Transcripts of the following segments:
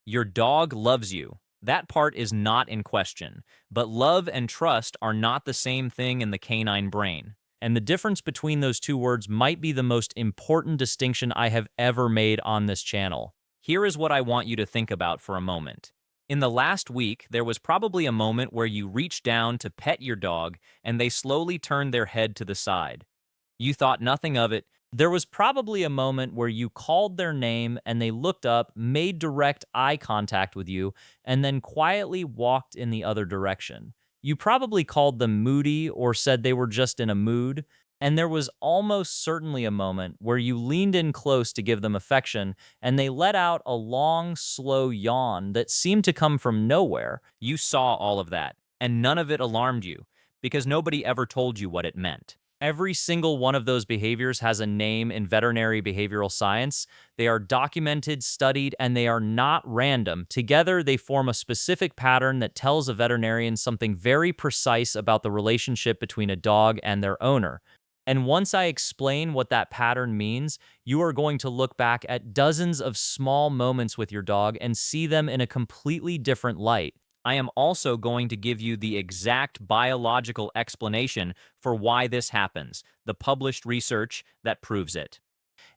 Your dog loves you. That part is not in question. But love and trust are not the same thing in the canine brain. And the difference between those two words might be the most important distinction I have ever made on this channel. Here is what I want you to think about for a moment. In the last week, there was probably a moment where you reached down to pet your dog and they slowly turned their head to the side. You thought nothing of it. There was probably a moment where you called their name and they looked up, made direct eye contact with you, and then quietly walked in the other direction. You probably called them moody or said they were just in a mood. And there was almost certainly a moment where you leaned in close to give them affection and they let out a long, slow yawn that seemed to come from nowhere. You saw all of that, and none of it alarmed you because nobody ever told you what it meant. Every single one of those behaviors has a name in veterinary behavioral science. They are documented, studied, and they are not random. Together, they form a specific pattern that tells a veterinarian something very precise about the relationship between a dog and their owner. And once I explain what that pattern means, you are going to look back at dozens of small moments with your dog and see them in a completely different light. I am also going to give you the exact biological explanation for why this happens, the published research that proves it,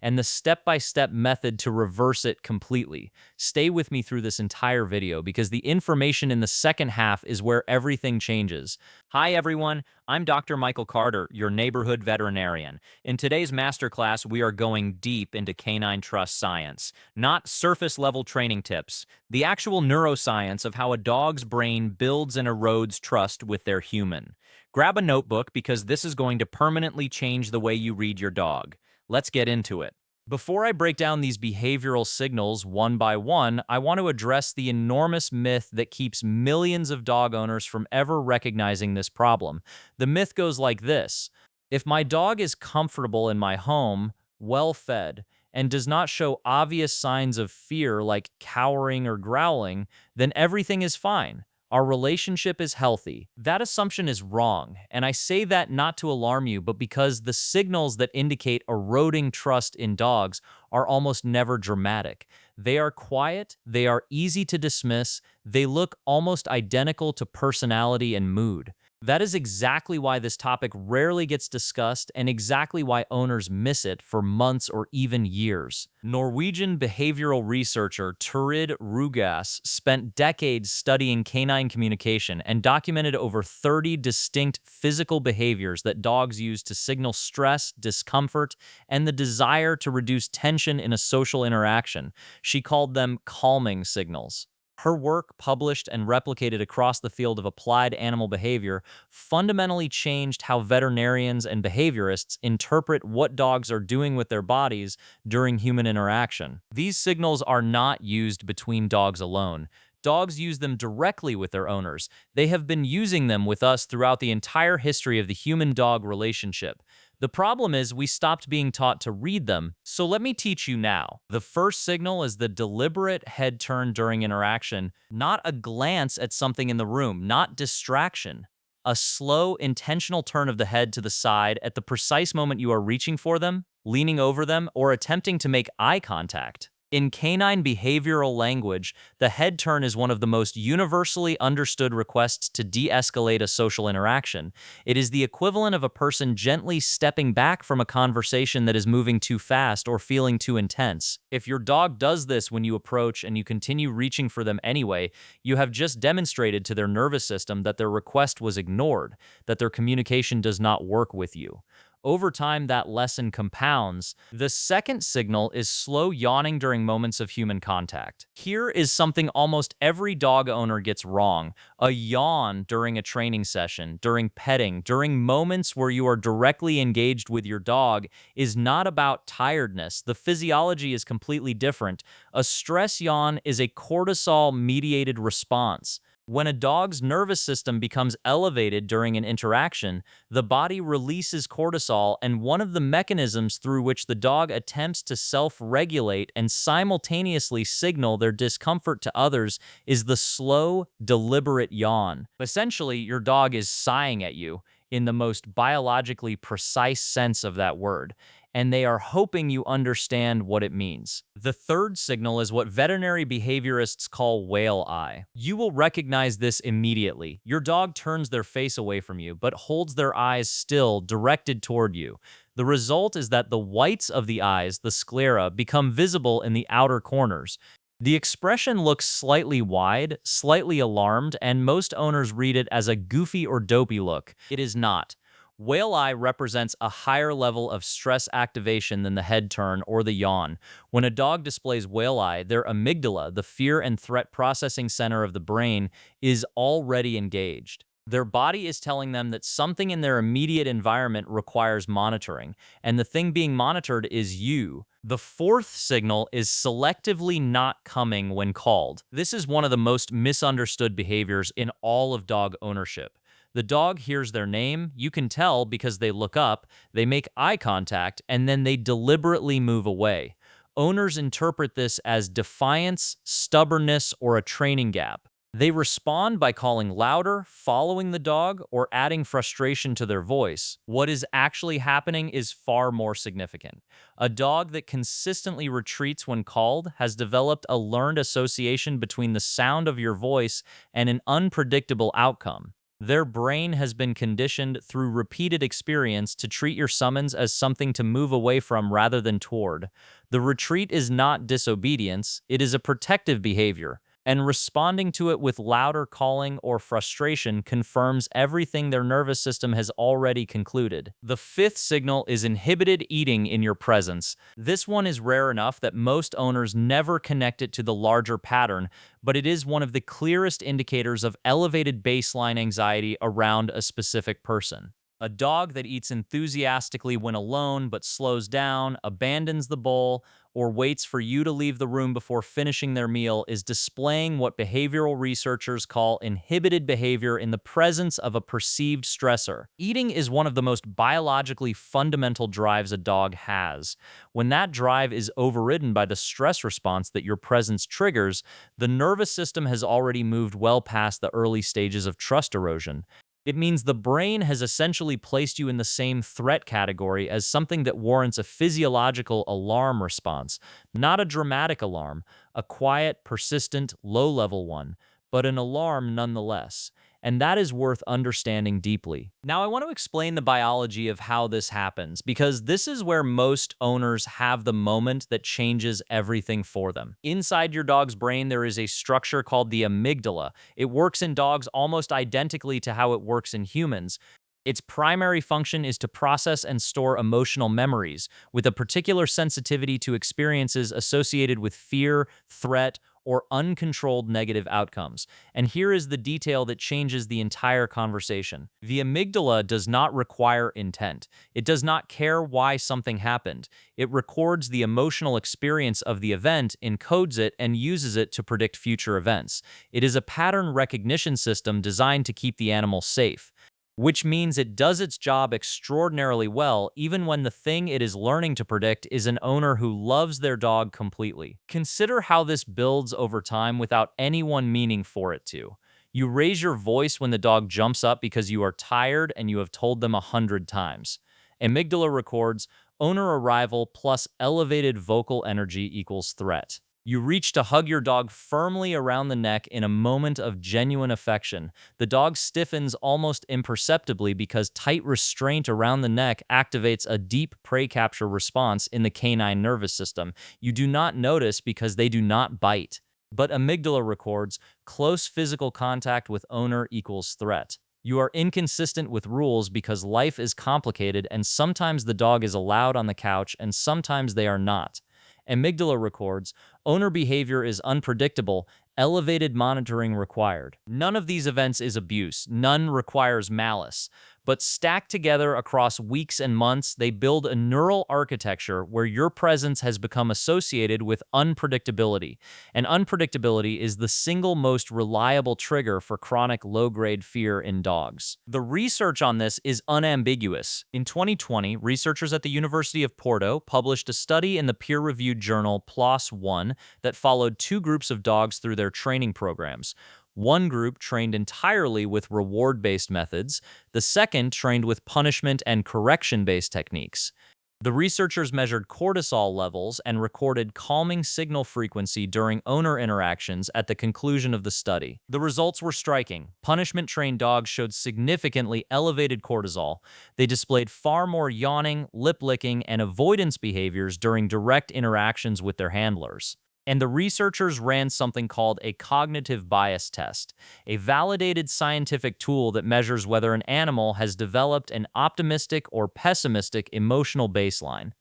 and the step-by-step method to reverse it completely. Stay with me through this entire video because the information in the second half is where everything changes. Hi everyone, I'm Dr. Michael Carter, your neighborhood veterinarian. In today's masterclass, we are going deep into canine trust science, not surface-level training tips, the actual neuroscience of how a dog's brain builds and erodes trust with their human. Grab a notebook because this is going to permanently change the way you read your dog. Let's get into it. Before I break down these behavioral signals one by one, I want to address the enormous myth that keeps millions of dog owners from ever recognizing this problem. The myth goes like this: if my dog is comfortable in my home, well fed, and does not show obvious signs of fear like cowering or growling, then everything is fine. Our relationship is healthy. That assumption is wrong, and I say that not to alarm you, but because the signals that indicate eroding trust in dogs are almost never dramatic. They are quiet, they are easy to dismiss, they look almost identical to personality and mood. That is exactly why this topic rarely gets discussed and exactly why owners miss it for months or even years. Norwegian behavioral researcher Turid Rugaas spent decades studying canine communication and documented over 30 distinct physical behaviors that dogs use to signal stress, discomfort, and the desire to reduce tension in a social interaction. She called them calming signals. Her work, published and replicated across the field of applied animal behavior, fundamentally changed how veterinarians and behaviorists interpret what dogs are doing with their bodies during human interaction. These signals are not used between dogs alone. Dogs use them directly with their owners. They have been using them with us throughout the entire history of the human-dog relationship. The problem is we stopped being taught to read them, so let me teach you now. The first signal is the deliberate head turn during interaction, not a glance at something in the room, not distraction. A slow, intentional turn of the head to the side at the precise moment you are reaching for them, leaning over them, or attempting to make eye contact. In canine behavioral language, the head turn is one of the most universally understood requests to de-escalate a social interaction. It is the equivalent of a person gently stepping back from a conversation that is moving too fast or feeling too intense. If your dog does this when you approach and you continue reaching for them anyway, you have just demonstrated to their nervous system that their request was ignored, that their communication does not work with you. Over time, that lesson compounds. The second signal is slow yawning during moments of human contact. Here is something almost every dog owner gets wrong. A yawn during a training session, during petting, during moments where you are directly engaged with your dog is not about tiredness. The physiology is completely different. A stress yawn is a cortisol-mediated response. When a dog's nervous system becomes elevated during an interaction, the body releases cortisol, and one of the mechanisms through which the dog attempts to self-regulate and simultaneously signal their discomfort to others is the slow, deliberate yawn. Essentially, your dog is sighing at you in the most biologically precise sense of that word. and they are hoping you understand what it means. The third signal is what veterinary behaviorists call whale eye. You will recognize this immediately. Your dog turns their face away from you, but holds their eyes still, directed toward you. The result is that the whites of the eyes, the sclera, become visible in the outer corners. The expression looks slightly wide, slightly alarmed, and most owners read it as a goofy or dopey look. It is not. Whale eye represents a higher level of stress activation than the head turn or the yawn. When a dog displays whale eye, their amygdala, the fear and threat processing center of the brain, is already engaged. Their body is telling them that something in their immediate environment requires monitoring, and the thing being monitored is you. The fourth signal is selectively not coming when called. This is one of the most misunderstood behaviors in all of dog ownership. The dog hears their name, you can tell because they look up, they make eye contact, and then they deliberately move away. Owners interpret this as defiance, stubbornness, or a training gap. They respond by calling louder, following the dog, or adding frustration to their voice. What is actually happening is far more significant. A dog that consistently retreats when called has developed a learned association between the sound of your voice and an unpredictable outcome. Their brain has been conditioned through repeated experience to treat your summons as something to move away from rather than toward. The retreat is not disobedience, it is a protective behavior, and responding to it with louder calling or frustration confirms everything their nervous system has already concluded. The fifth signal is inhibited eating in your presence. This one is rare enough that most owners never connect it to the larger pattern, but it is one of the clearest indicators of elevated baseline anxiety around a specific person. A dog that eats enthusiastically when alone but slows down, abandons the bowl, or waits for you to leave the room before finishing their meal is displaying what behavioral researchers call inhibited behavior in the presence of a perceived stressor. Eating is one of the most biologically fundamental drives a dog has. When that drive is overridden by the stress response that your presence triggers, the nervous system has already moved well past the early stages of trust erosion. It means the brain has essentially placed you in the same threat category as something that warrants a physiological alarm response, not a dramatic alarm, a quiet, persistent, low-level one, but an alarm nonetheless. And that is worth understanding deeply. Now, I want to explain the biology of how this happens, because this is where most owners have the moment that changes everything for them. Inside your dog's brain, there is a structure called the amygdala. It works in dogs almost identically to how it works in humans. Its primary function is to process and store emotional memories, with a particular sensitivity to experiences associated with fear, threat, or uncontrolled negative outcomes. And here is the detail that changes the entire conversation. The amygdala does not require intent. It does not care why something happened. It records the emotional experience of the event, encodes it, and uses it to predict future events. It is a pattern recognition system designed to keep the animal safe, which means it does its job extraordinarily well even when the thing it is learning to predict is an owner who loves their dog completely. Consider how this builds over time without anyone meaning for it to. You raise your voice when the dog jumps up because you are tired and you have told them 100 times. Amygdala records, owner arrival plus elevated vocal energy equals threat. You reach to hug your dog firmly around the neck in a moment of genuine affection. The dog stiffens almost imperceptibly because tight restraint around the neck activates a deep prey capture response in the canine nervous system. You do not notice because they do not bite. But amygdala records, close physical contact with owner equals threat. You are inconsistent with rules because life is complicated and sometimes the dog is allowed on the couch and sometimes they are not. Amygdala records, owner behavior is unpredictable, elevated monitoring required. None of these events is abuse, none requires malice. But stacked together across weeks and months, they build a neural architecture where your presence has become associated with unpredictability. And unpredictability is the single most reliable trigger for chronic low-grade fear in dogs. The research on this is unambiguous. In 2020, researchers at the University of Porto published a study in the peer-reviewed journal PLOS One that followed two groups of dogs through their training programs. One group trained entirely with reward-based methods, the second trained with punishment and correction-based techniques. The researchers measured cortisol levels and recorded calming signal frequency during owner interactions at the conclusion of the study. The results were striking. Punishment-trained dogs showed significantly elevated cortisol. They displayed far more yawning, lip-licking, and avoidance behaviors during direct interactions with their handlers. And the researchers ran something called a cognitive bias test, a validated scientific tool that measures whether an animal has developed an optimistic or pessimistic emotional baseline.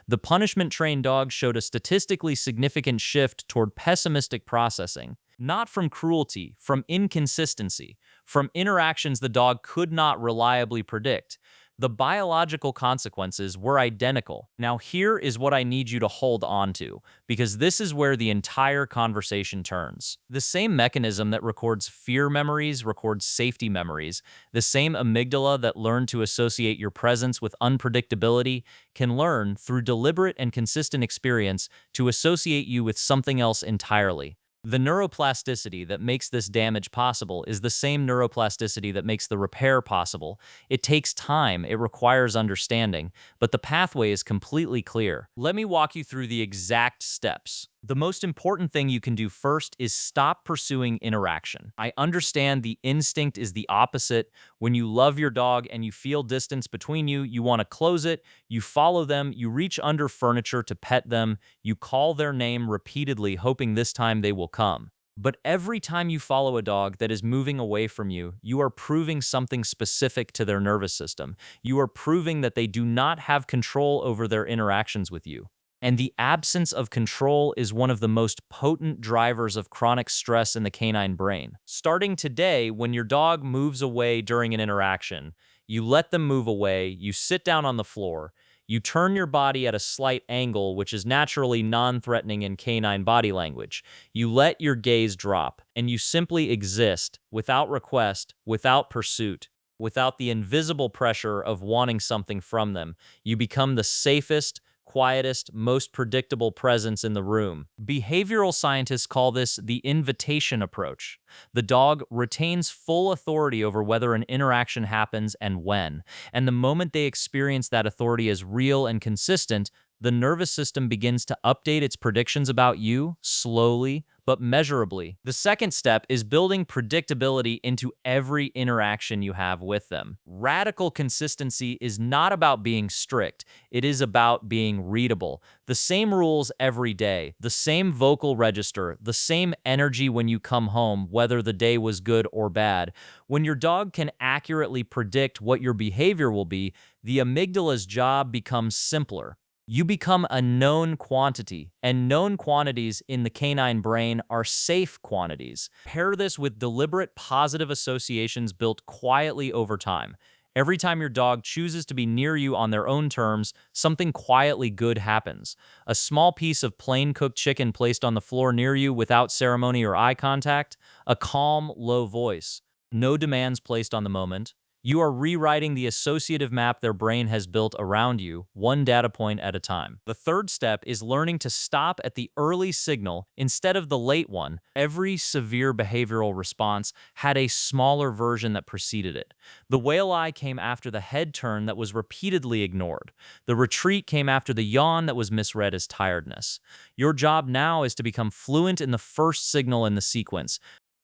The punishment-trained dog showed a statistically significant shift toward pessimistic processing, not from cruelty, from inconsistency, from interactions the dog could not reliably predict. The biological consequences were identical. Now, here is what I need you to hold on to, because this is where the entire conversation turns. The same mechanism that records fear memories records safety memories. The same amygdala that learned to associate your presence with unpredictability can learn, through deliberate and consistent experience, to associate you with something else entirely. The neuroplasticity that makes this damage possible is the same neuroplasticity that makes the repair possible. It takes time, it requires understanding, but the pathway is completely clear. Let me walk you through the exact steps. The most important thing you can do first is stop pursuing interaction. I understand the instinct is the opposite. When you love your dog and you feel distance between you, you want to close it, you follow them, you reach under furniture to pet them, you call their name repeatedly, hoping this time they will come. But every time you follow a dog that is moving away from you, you are proving something specific to their nervous system. You are proving that they do not have control over their interactions with you. And the absence of control is one of the most potent drivers of chronic stress in the canine brain. Starting today, when your dog moves away during an interaction, you let them move away, you sit down on the floor, you turn your body at a slight angle, which is naturally non-threatening in canine body language. You let your gaze drop, and you simply exist, without request, without pursuit, without the invisible pressure of wanting something from them. You become the safest, quietest, most predictable presence in the room. Behavioral scientists call this the invitation approach. The dog retains full authority over whether an interaction happens and when. And the moment they experience that authority as real and consistent, the nervous system begins to update its predictions about you, slowly but measurably. The second step is building predictability into every interaction you have with them. Radical consistency is not about being strict, it is about being readable. The same rules every day, the same vocal register, the same energy when you come home, whether the day was good or bad. When your dog can accurately predict what your behavior will be, the amygdala's job becomes simpler. You become a known quantity, and known quantities in the canine brain are safe quantities. Pair this with deliberate positive associations built quietly over time. Every time your dog chooses to be near you on their own terms, something quietly good happens. A small piece of plain-cooked chicken placed on the floor near you without ceremony or eye contact, a calm, low voice, no demands placed on the moment. You are rewriting the associative map their brain has built around you, one data point at a time. The third step is learning to stop at the early signal instead of the late one. Every severe behavioral response had a smaller version that preceded it. The whale eye came after the head turn that was repeatedly ignored. The retreat came after the yawn that was misread as tiredness. Your job now is to become fluent in the first signal in the sequence.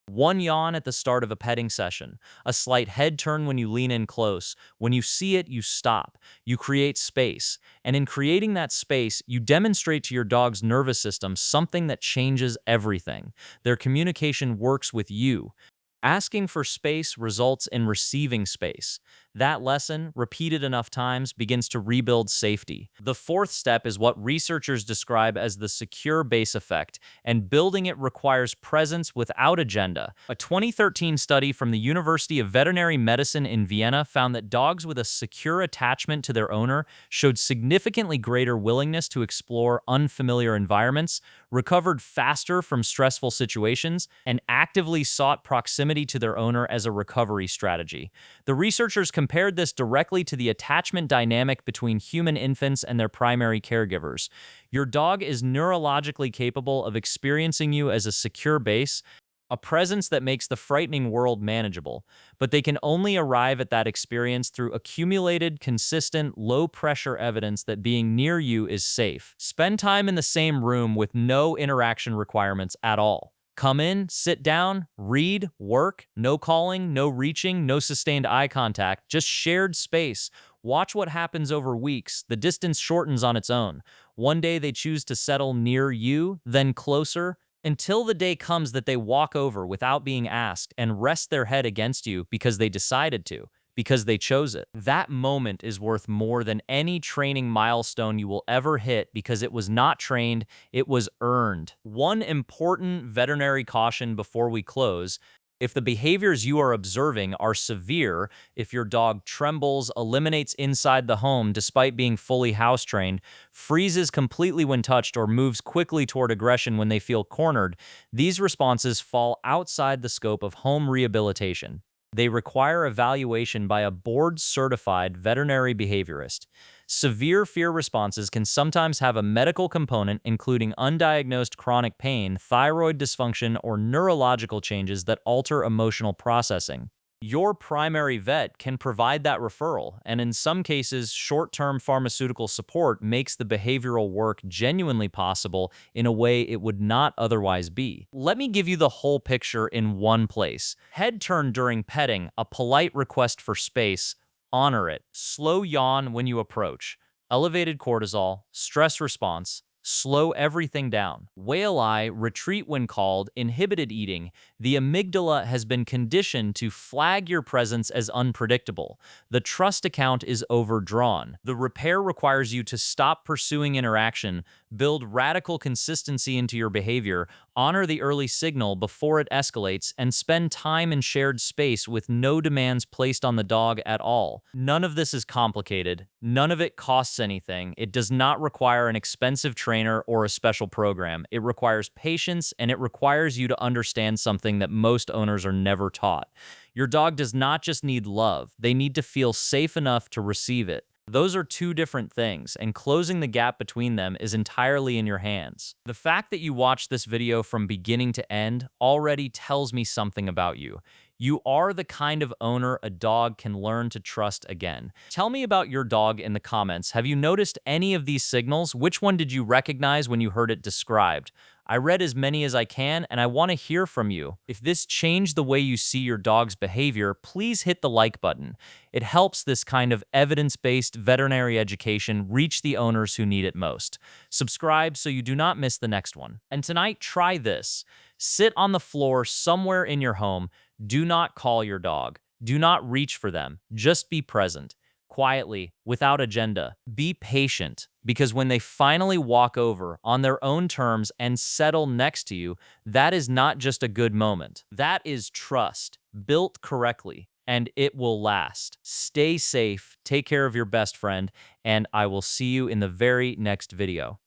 One yawn at the start of a petting session, a slight head turn when you lean in close. When you see it, you stop. You create space. And in creating that space, you demonstrate to your dog's nervous system something that changes everything. Their communication works with you. Asking for space results in receiving space. That lesson, repeated enough times, begins to rebuild safety. The fourth step is what researchers describe as the secure base effect, and building it requires presence without agenda. A 2013 study from the University of Veterinary Medicine in Vienna found that dogs with a secure attachment to their owner showed significantly greater willingness to explore unfamiliar environments, recovered faster from stressful situations, and actively sought proximity to their owner as a recovery strategy. The researchers compared this directly to the attachment dynamic between human infants and their primary caregivers. Your dog is neurologically capable of experiencing you as a secure base. a presence that makes the frightening world manageable, but they can only arrive at that experience through accumulated, consistent, low-pressure evidence that being near you is safe. Spend time in the same room with no interaction requirements at all. Come in, sit down, read, work, no calling, no reaching, no sustained eye contact, just shared space. Watch what happens over weeks. The distance shortens on its own. One day they choose to settle near you, then closer, until the day comes that they walk over without being asked and rest their head against you because they decided to, because they chose it. That moment is worth more than any training milestone you will ever hit because it was not trained, it was earned. One important veterinary caution before we close: if the behaviors you are observing are severe, if your dog trembles, eliminates inside the home despite being fully house trained, freezes completely when touched, or moves quickly toward aggression when they feel cornered, these responses fall outside the scope of home rehabilitation. They require evaluation by a board-certified veterinary behaviorist. Severe fear responses can sometimes have a medical component, including undiagnosed chronic pain, thyroid dysfunction, or neurological changes that alter emotional processing. Your primary vet can provide that referral, and in some cases, short-term pharmaceutical support makes the behavioral work genuinely possible in a way it would not otherwise be. Let me give you the whole picture in one place. Head turn during petting, a polite request for space. Honor it. Slow yawn when you approach. Elevated cortisol, stress response. Slow everything down. Whale eye, retreat when called, inhibited eating. The amygdala has been conditioned to flag your presence as unpredictable. The trust account is overdrawn. The repair requires you to stop pursuing interaction, build radical consistency into your behavior, honor the early signal before it escalates, and spend time in shared space with no demands placed on the dog at all. None of this is complicated. None of it costs anything. It does not require an expensive trainer or a special program. It requires patience, and it requires you to understand something that most owners are never taught. Your dog does not just need love. They need to feel safe enough to receive it. Those are two different things, and closing the gap between them is entirely in your hands. The fact that you watched this video from beginning to end already tells me something about you. You are the kind of owner a dog can learn to trust again. Tell me about your dog in the comments. Have you noticed any of these signals? Which one did you recognize when you heard it described? I read as many as I can, and I want to hear from you. If this changed the way you see your dog's behavior, please hit the like button. It helps this kind of evidence-based veterinary education reach the owners who need it most. Subscribe so you do not miss the next one. And tonight, try this. Sit on the floor somewhere in your home. Do not call your dog. Do not reach for them. Just be present. Quietly, without agenda. Be patient, because when they finally walk over on their own terms and settle next to you, that is not just a good moment. That is trust, built correctly, and it will last. Stay safe, take care of your best friend, and I will see you in the very next video.